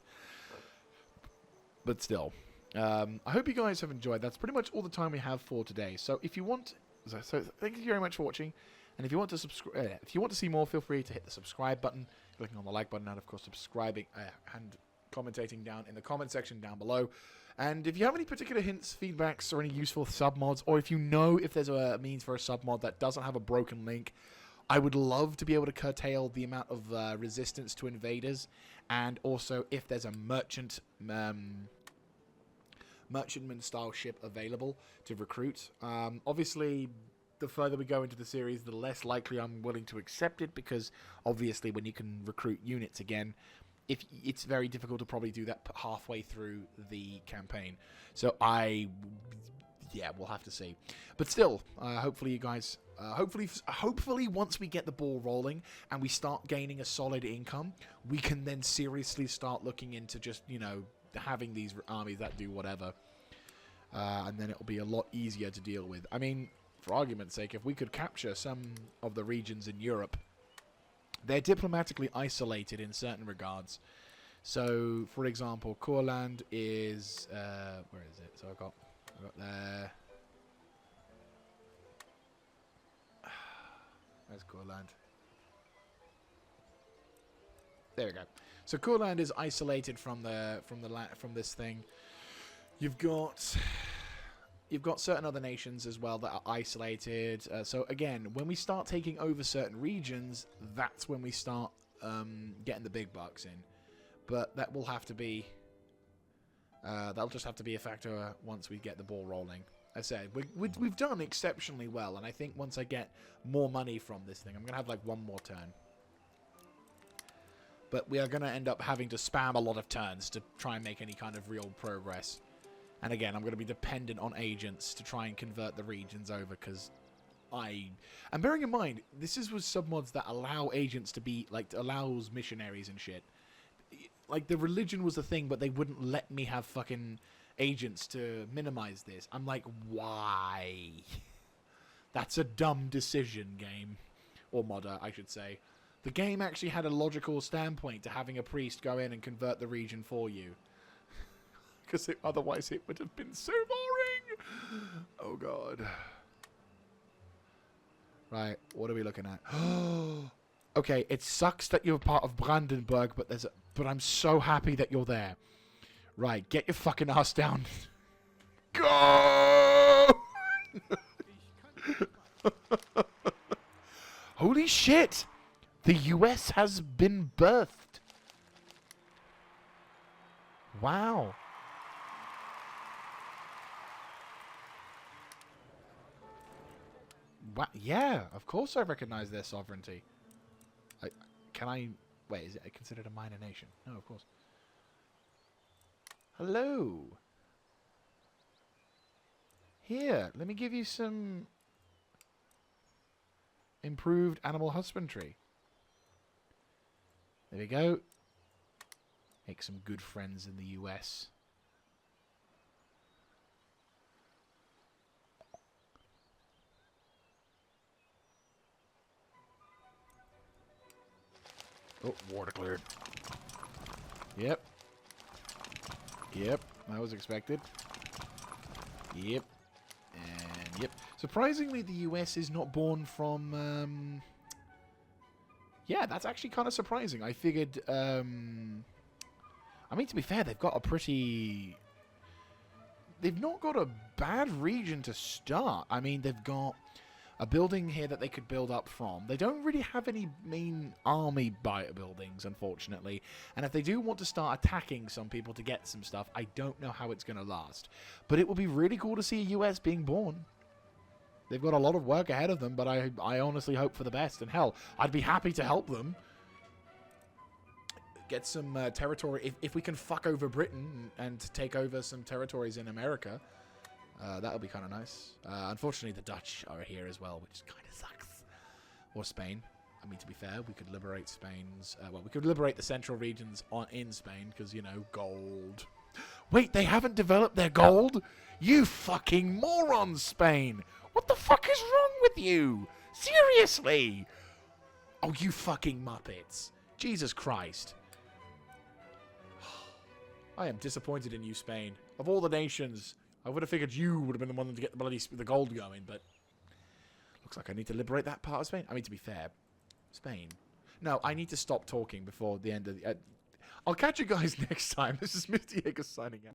But still. I hope you guys have enjoyed. That's pretty much all the time we have for today. So if you want... So thank you very much for watching. And if you want to subscribe... if you want to see more, feel free to hit the subscribe button. Clicking on the like button. And of course subscribing and commentating down in the comment section down below. And if you have any particular hints, feedbacks, or any useful submods, or if you know if there's a means for a submod that doesn't have a broken link, I would love to be able to curtail the amount of resistance to invaders. And also if there's a merchantman style ship available to recruit. Obviously, the further we go into the series, the less likely I'm willing to accept it, because obviously when you can recruit units again, if it's very difficult to probably do that halfway through the campaign. So yeah, we'll have to see. But still, hopefully you guys, hopefully once we get the ball rolling and we start gaining a solid income, we can then seriously start looking into just, having these armies that do whatever. And then it'll be a lot easier to deal with. I mean, for argument's sake, if we could capture some of the regions in Europe, they're diplomatically isolated in certain regards. So, for example, Courland is... where is it? So I got there... Where's Courland? There we go. So Courland is isolated from this thing. You've got certain other nations as well that are isolated. So again, when we start taking over certain regions, that's when we start getting the big bucks in. But that will have to be... that'll just have to be a factor once we get the ball rolling. I said, we've done exceptionally well, and I think once I get more money from this thing, I'm going to have like one more turn. But we are going to end up having to spam a lot of turns to try and make any kind of real progress. And again, I'm going to be dependent on agents to try and convert the regions over, because and bearing in mind, this is with submods that allow agents to be, like, allows missionaries and shit. Like, the religion was a thing, but they wouldn't let me have fucking agents to minimize this. I'm like, why? That's a dumb decision, game. Or modder, I should say. The game actually had a logical standpoint to having a priest go in and convert the region for you. Because otherwise it would have been so boring. Oh, God. Right, what are we looking at? Okay, it sucks that you're part of Brandenburg, but I'm so happy that you're there. Right, get your fucking ass down. Go! Holy shit! The US has been birthed. Wow. Yeah, of course I recognize their sovereignty. Wait, is it considered a minor nation? No, of course. Hello. Here, let me give you some improved animal husbandry. There we go. Make some good friends in the US. Oh, war declared. Yep. Yep, that was expected. Yep. And yep. Surprisingly, the US is not born from... Yeah, that's actually kind of surprising. I figured... I mean, to be fair, they've got a pretty... They've not got a bad region to start. I mean, they've got a building here that they could build up from. They don't really have any main army buildings, unfortunately. And if they do want to start attacking some people to get some stuff, I don't know how it's going to last. But it would be really cool to see a US being born. They've got a lot of work ahead of them, but I honestly hope for the best. And hell, I'd be happy to help them. Get some territory. If we can fuck over Britain and take over some territories in America, that would be kind of nice. Unfortunately, the Dutch are here as well, which kind of sucks. Or Spain. I mean, to be fair, we could liberate Spain's... well, we could liberate the central regions in Spain, because, you know, gold. Wait, they haven't developed their gold? You fucking morons, Spain! What the fuck is wrong with you? Seriously? Oh, you fucking muppets. Jesus Christ. I am disappointed in you, Spain. Of all the nations, I would have figured you would have been the one to get the gold going, but looks like I need to liberate that part of Spain. I mean, to be fair, Spain. No, I need to stop talking before the end of the... I'll catch you guys next time. This is Mr. Jaeger signing out.